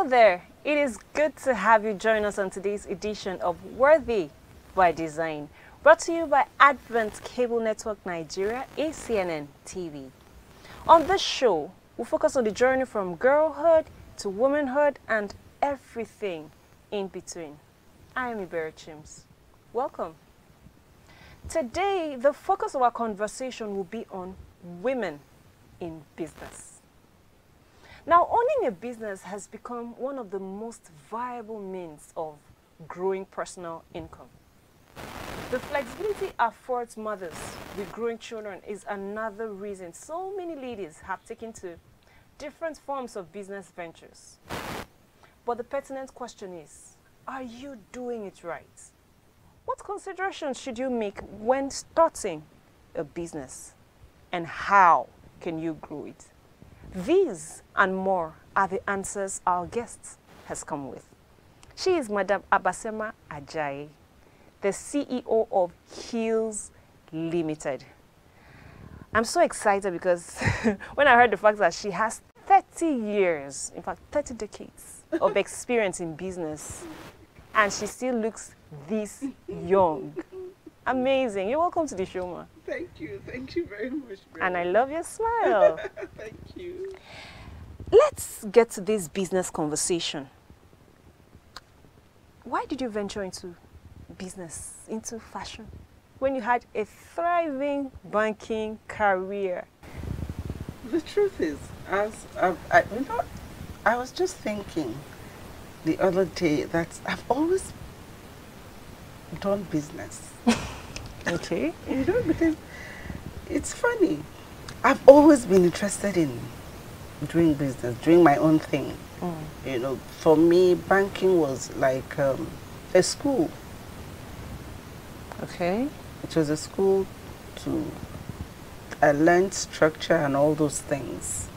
Hello there. It is good to have you join us on today's edition of Worthy by Design, brought to you by Advent Cable Network Nigeria, ACNNTV. On this show, we'll focus on the journey from girlhood to womanhood and everything in between. I am Iberi Chims. Welcome. Today, the focus of our conversation will be on women in business. Now, owning a business has become one of the most viable means of growing personal income. The flexibility affords mothers with growing children is another reason so many ladies have taken to different forms of business ventures. But the pertinent question is, are you doing it right? What considerations should you make when starting a business? And how can you grow it? These and more are the answers our guest has come with. She is Madam Abasema Ajayi, the CEO of Hills Limited. I'm so excited because when I heard the fact that she has 30 years, in fact 30 decades of experience in business, and she still looks this young. Amazing. You're welcome to the show, ma. Thank you very much. Brenda. And I love your smile. Thank you. Let's get to this business conversation. Why did you venture into business, into fashion, when you had a thriving banking career? The truth is, I was just thinking the other day that I've always done business. Okay. Because it's funny. I've always been interested in doing business, doing my own thing. For me, banking was like a school. Okay. It was a school I learned structure and all those things,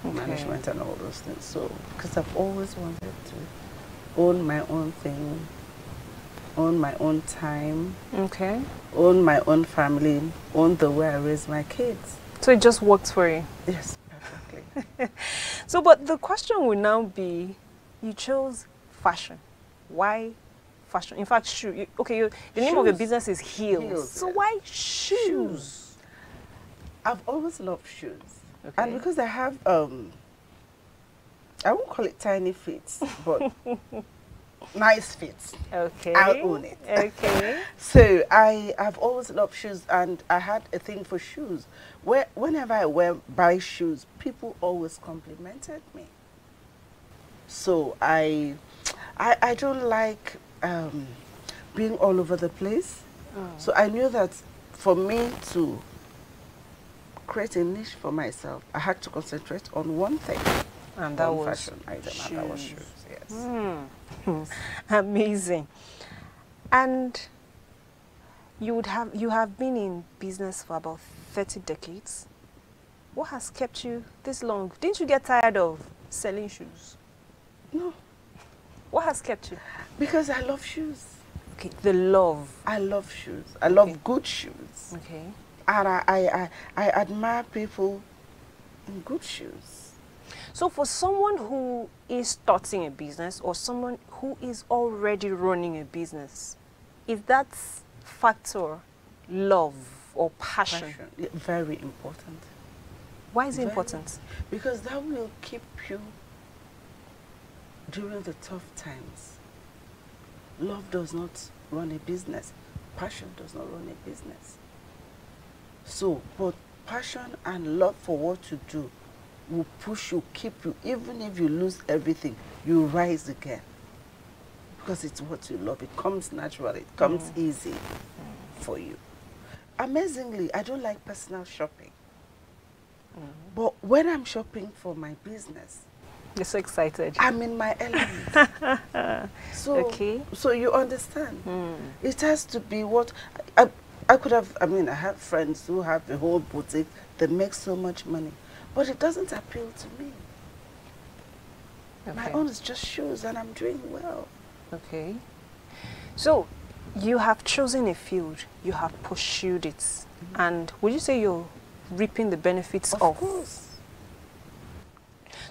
management and all those things. So, because I've always wanted to own my own thing, own my own time, own my own family, own the way I raise my kids. So it just worked for you? Yes, perfectly. So, but the question will now be, you chose fashion. Why fashion? In fact, shoe. The name of your business is Heels. So why shoes? I've always loved shoes. Okay. And because I have, I won't call it tiny feet, but nice feet. Okay. I'll own it. Okay. So I've always loved shoes, and I had a thing for shoes. Whenever I buy shoes, people always complimented me. So I don't like being all over the place. So I knew that for me to create a niche for myself, I had to concentrate on one thing. And that was fashion item, and that was shoes. Yes. Amazing. And you have been in business for about 30 decades. What has kept you this long? Didn't you get tired of selling shoes? No. What has kept you? Because I love shoes. Okay, the love. I love shoes. I love good shoes. Okay. And I admire people in good shoes. So for someone who is starting a business or someone who is already running a business, is that factor love or passion? Yeah, very important. Why is it important? Because that will keep you during the tough times. Love does not run a business. Passion does not run a business. So, but passion and love for what you do will push you, keep you, even if you lose everything, you rise again. Because it's what you love. It comes naturally. It comes easy for you. Amazingly, I don't like personal shopping. But when I'm shopping for my business, you're so excited. I'm in my element. So you understand. It has to be what I could have. I mean, I have friends who have a whole boutique that makes so much money, but it doesn't appeal to me. My own is just shoes, and I'm doing well. Okay. So you have chosen a field, you have pursued it, and would you say you're reaping the benefits of? Of course.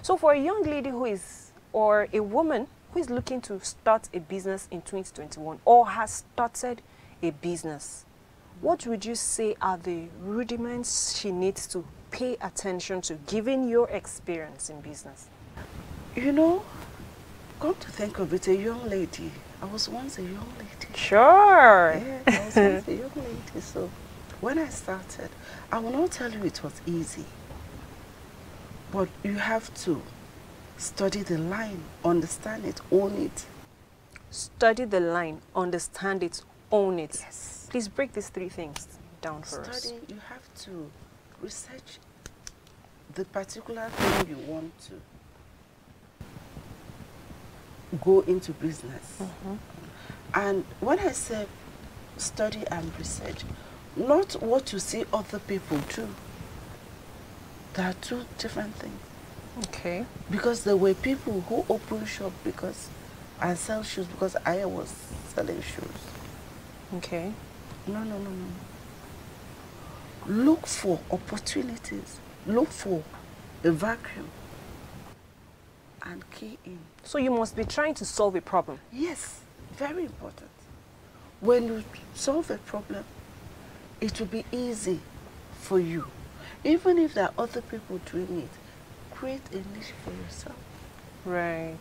So for a young lady who is or a woman who is looking to start a business in 2021 or has started a business, what would you say are the rudiments she needs to pay attention to, given your experience in business? You know, come to think of it, a young lady. I was once a young lady. Sure. Yeah, I was once a young lady. So when I started, I will not tell you it was easy. But you have to study the line, understand it, own it. Study the line, understand it, own it. Yes. Please break these three things down for us. Study, you have to research the particular thing you want to go into business. Mm-hmm. And when I say study and research, not what you see other people do. There are two different things. Okay. Because there were people who opened shop and sell shoes because I was selling shoes. Okay. No. Look for opportunities. Look for a vacuum and key in. So you must be trying to solve a problem. Yes, very important. When you solve a problem, it will be easy for you. Even if there are other people doing it, create a niche for yourself. Right.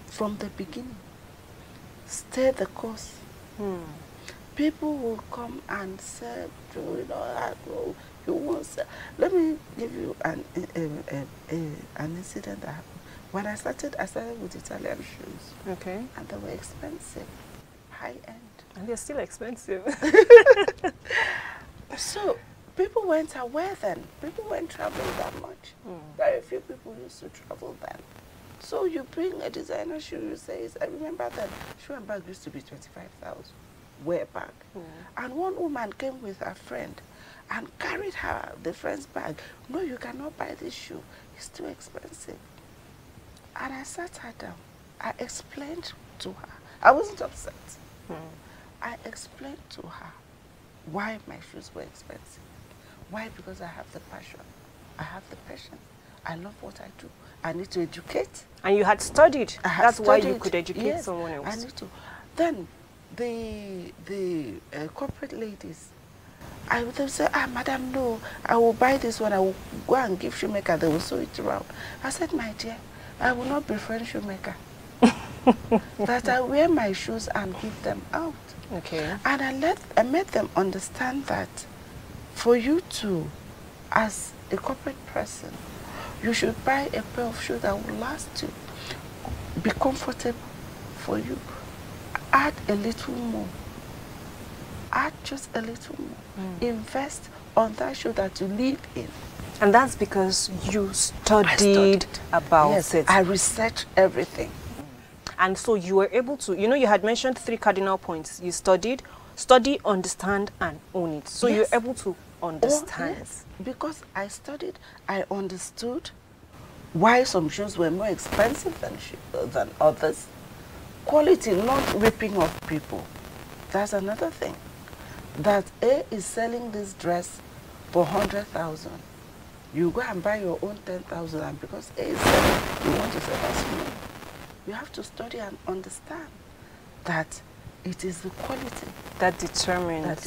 From the beginning. Stay the course. People will come and say, you know, you want to. Let me give you an incident that happened. When I started with Italian shoes. Okay. And they were expensive, high end. And they're still expensive. So people weren't aware then. People weren't traveling that much. Very few people used to travel then. So you bring a designer shoe, you say, I remember that shoe and bag used to be 25,000 way back. And one woman came with her friend and carried the friend's bag. No, you cannot buy this shoe. It's too expensive. And I sat her down. I explained to her. I wasn't upset. I explained to her why my shoes were expensive. Why? Because I have the passion. I have the passion. I love what I do. I need to educate. And you had studied. That's why you could educate yes, someone else. I need to. Then the corporate ladies, I would say, madam, no, I will buy this one. I will go and give shoemaker. They will sew it around. I said, my dear, I will not befriend shoemaker. That I wear my shoes and give them out. Okay. And I made them understand that for you to, as a corporate person, you should buy a pair of shoes that will last you, be comfortable for you. Add a little more. Add just a little more. Invest on that shoe that you live in. And that's because you studied about it. I researched everything. And so you were able to, you had mentioned 3 cardinal points. You studied, study, understand, and own it. So you're able to understand. Yes. Because I studied, I understood why some shoes were more expensive than others. Quality, not ripping off people. That's another thing. That A is selling this dress for 100,000. You go and buy your own 10,000, and because A is selling, you want to sell that more. You have to study and understand that it is the quality that determines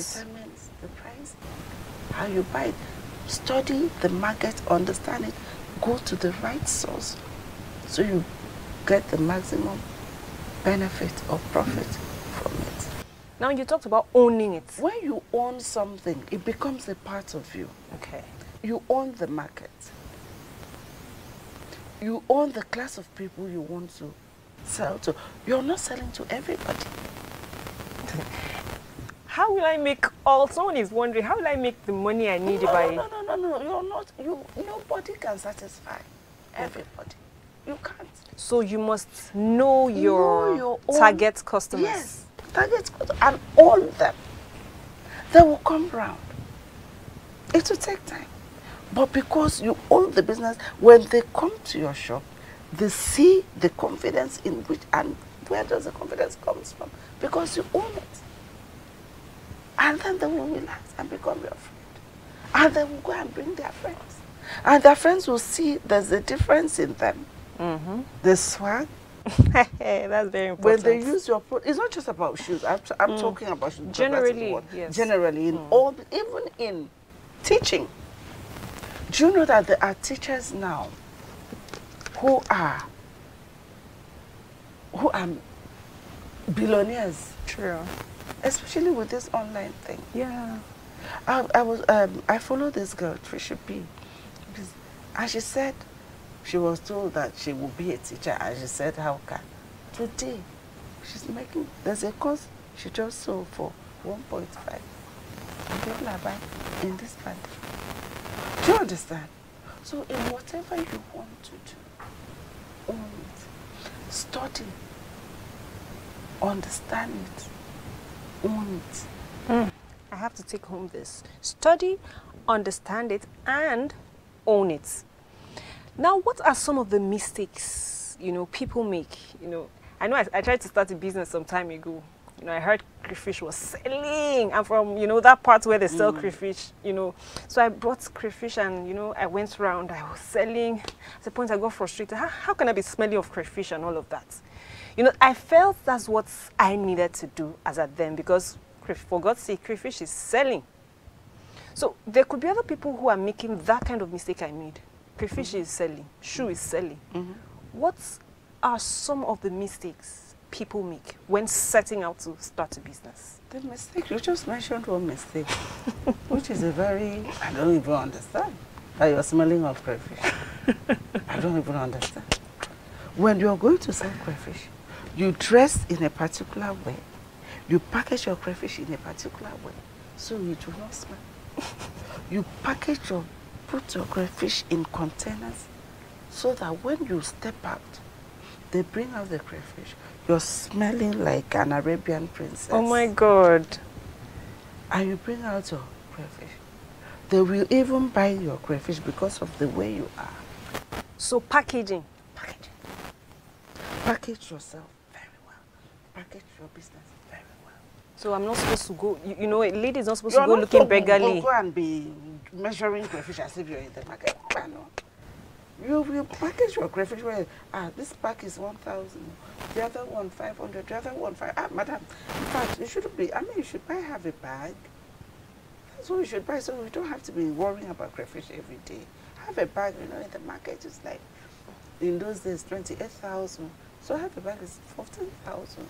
the price, how you buy it. Study the market, understand it, go to the right source so you get the maximum benefit or profit from it. Now you talked about owning it. When you own something, it becomes a part of you. Okay. You own the market. You own the class of people you want to sell to. You're not selling to everybody. How will I make someone is wondering, how will I make the money I need No, you're not, nobody can satisfy everybody. You can't. So you must know your target customers. Yes, target customers, and all them. They will come round. It will take time. But because you own the business, when they come to your shop, they see the confidence in which, and where does the confidence come from? Because you own it. And then they will relax and become your friend. And they will go and bring their friends. And their friends will see there's a difference in them. the swag. That's very important. When they use your product, it's not just about shoes. I'm talking about shoes. Generally, yes. Generally, in all, even in teaching. Do you know that there are teachers now who are billionaires? True. Especially with this online thing. Yeah. I follow this girl, Trisha P. And she said she was told that she would be a teacher, and she said, how can? Today, she's making, there's a course she just sold for 1.5. And people are buying in this pandemic. Do you understand? So in whatever you want to do, own it, study, understand it, own it. I have to take home this. Study, understand it, and own it. Now, what are some of the mistakes, people make? I know I tried to start a business some time ago. I heard crayfish was selling. I'm from, that part where they sell crayfish, So I bought crayfish and, I went around, I was selling. At the point I got frustrated. How can I be smelling of crayfish and all of that? I felt that's what I needed to do as at then, because for God's sake, crayfish is selling. So there could be other people who are making that kind of mistake I made. Crayfish is selling, shoe is selling. What are some of the mistakes people make when setting out to start a business? The mistake, you just mentioned one mistake, which is a very, I don't even understand, that you're smelling of crayfish. I don't even understand. When you're going to sell crayfish, you dress in a particular way, you package your crayfish in a particular way, so it will not smell. You put your crayfish in containers so that when you step out, they bring out the crayfish. You're smelling like an Arabian princess. Oh my God. And you bring out your crayfish. They will even buy your crayfish because of the way you are. So packaging. Package yourself very well. Package your business very well. So I'm not supposed to go, a lady is not supposed to go looking beggarly. Go and be measuring crayfish as if you're in the market. You will package your crayfish where, this pack is 1,000, the other one 500, the other one 5. Madam, in fact, you shouldn't be, you should have a bag. That's what you should buy, so you don't have to be worrying about crayfish every day. Have a bag, in the market is like, in those days, 28,000. So have a bag is 14,000.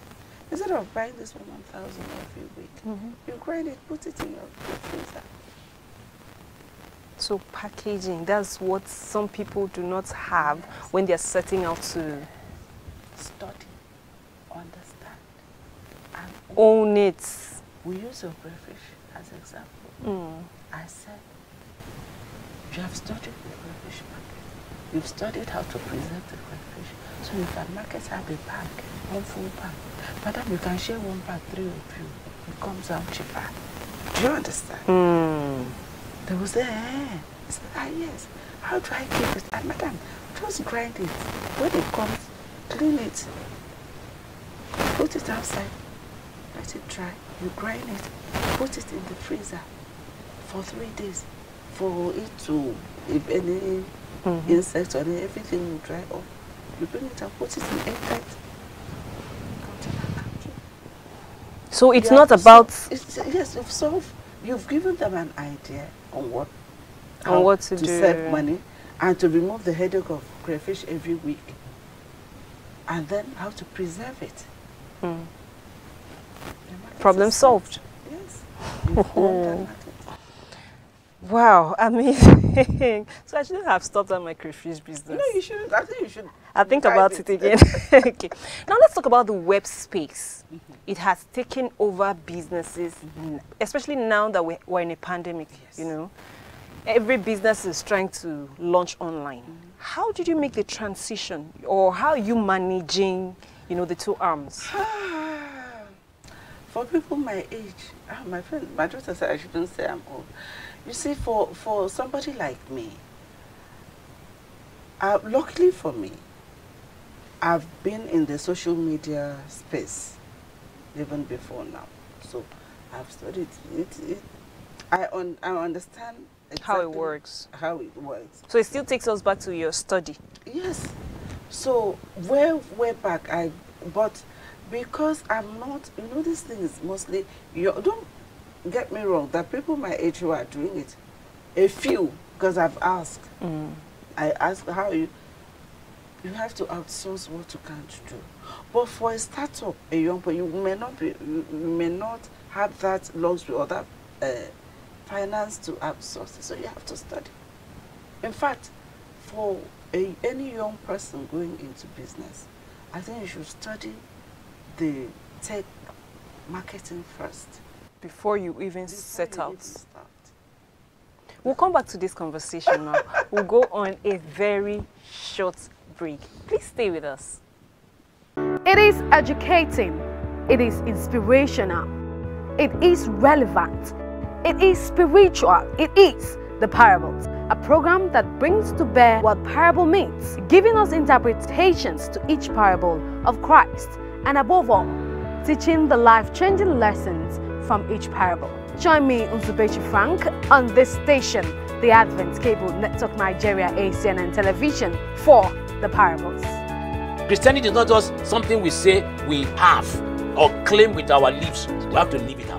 Instead of buying this one 1,000 every week, you grind it, put it in your freezer. So packaging, that's what some people do not have when they're setting out to study, understand, and own it. We use your crayfish as an example. I said, you have studied the crayfish market. You've studied how to present the crayfish. So you can market have a bag, one full bag. Madam, you can share one bag, 3 of you. It comes out cheaper. Do you understand? They will say, I said, yes. How do I keep it? Madam, just grind it. When it comes, clean it. Put it outside. Let it dry. You grind it. Put it in the freezer for 3 days. For it to, if any insects or everything will dry up. You bring it and put it in airtight container. So it's not about... Yes, you've given them an idea on what to do. Save money and to remove the headache of crayfish every week. And then how to preserve it. Problem solved. Yes. You've won that market. Wow, amazing. So I shouldn't have stopped at my crayfish business. No, you shouldn't. I think you should. I'll think about it again. Okay. Now let's talk about the web space. It has taken over businesses, especially now that we're in a pandemic, Every business is trying to launch online. How did you make the transition, or how are you managing, the two arms? For people my age, my daughter said I shouldn't say I'm old. You see, for somebody like me, luckily for me, I've been in the social media space even before now. So I've studied it. I understand exactly how it works. How it works. So it still takes us back to your study. Yes. So way back, but because I'm not, you know, this thing is mostly, don't get me wrong, that people my age who are doing it, a few, because I've asked. I asked how you have to outsource what you can't do. But for a startup, a young person, you may not have that luxury or that finance to outsource it, so you have to study. In fact, for any young person going into business, I think you should study the tech marketing first. Before you even set out. We'll come back to this conversation now. We'll go on a very short break. Please stay with us. It is educating. It is inspirational. It is relevant. It is spiritual. It is the parables, a program that brings to bear what parable means, giving us interpretations to each parable of Christ, and above all, teaching the life-changing lessons from each parable. Join me, Unzubechi Frank, on this station, the Advent Cable Network Nigeria ACNN Television, for the parables. Christianity is not just something we say we have or claim with our lips. We have to live it out.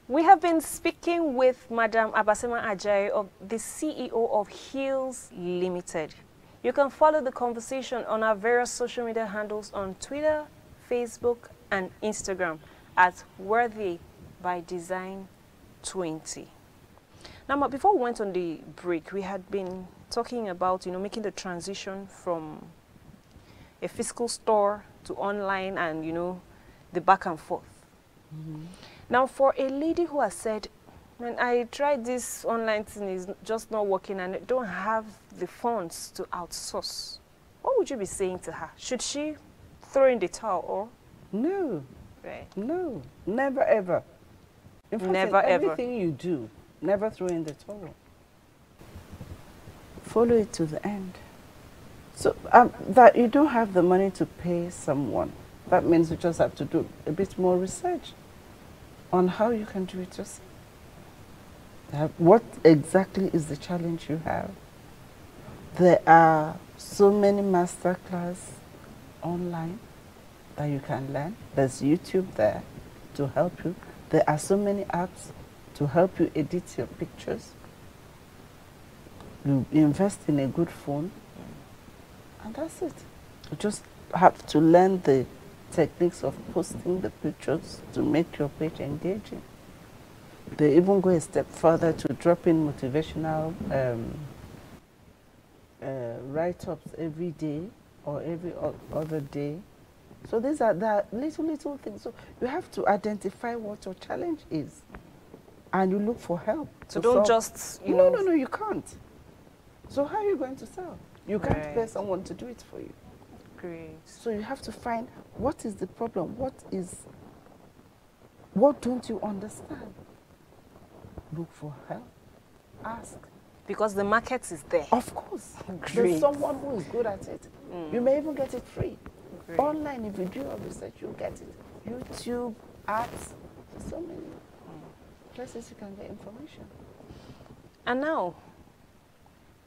We have been speaking with Madam Abasema Ajayi, of the CEO of Hills Limited. You can follow the conversation on our various social media handles on Twitter, Facebook, and Instagram at Worthy by Design 20. Now, before we went on the break, we had been talking about, making the transition from a physical store to online and, the back and forth. Now, for a lady who has said, when I tried this online thing, is just not working and I don't have the funds to outsource, what would you be saying to her? Should she throw in the towel or? No. Right. No. Never ever. In fact, Never ever. Everything you do, never throw in the towel. Follow it to the end. So that you don't have the money to pay someone, that means you just have to do a bit more research on how you can do it yourself. What exactly is the challenge you have? There are so many masterclass online that you can learn. There's YouTube there to help you. There are so many apps to help you edit your pictures. You invest in a good phone, and that's it. You just have to learn the techniques of posting the pictures to make your page engaging. They even go a step further to drop in motivational write-ups every day or every other day. So these are the little things. So you have to identify what your challenge is, and you look for help. So don't just, No, you can't. So how are you going to sell? You can't pay someone to do it for you. Great. So you have to find what is the problem, what don't you understand? Look for help, ask. Because the market is there. Of course. Great. There's someone who is good at it. You may even get it free. Great. Online, if you do your research, you'll get it. YouTube, ads, so many places you can get information. And now,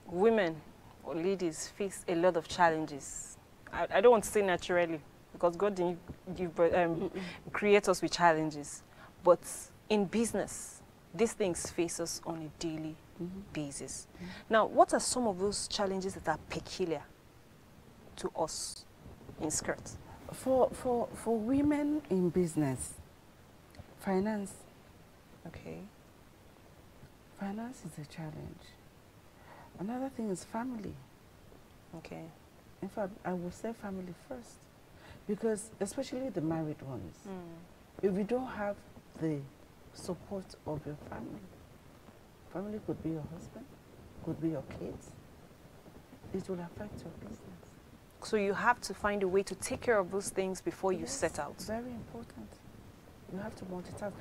women or ladies face a lot of challenges. I don't want to say naturally, because God didn't create us with challenges. But in business, these things face us on a daily basis. Now, what are some of those challenges that are peculiar to us in skirts? For women in business, finance. Okay. Finance is a challenge. Another thing is family. Okay. In fact, I will say family first, because especially the married ones, if you don't have the support of your family could be your husband, could be your kids, it will affect your business. So you have to find a way to take care of those things before you set out. Very important. You have to multitask.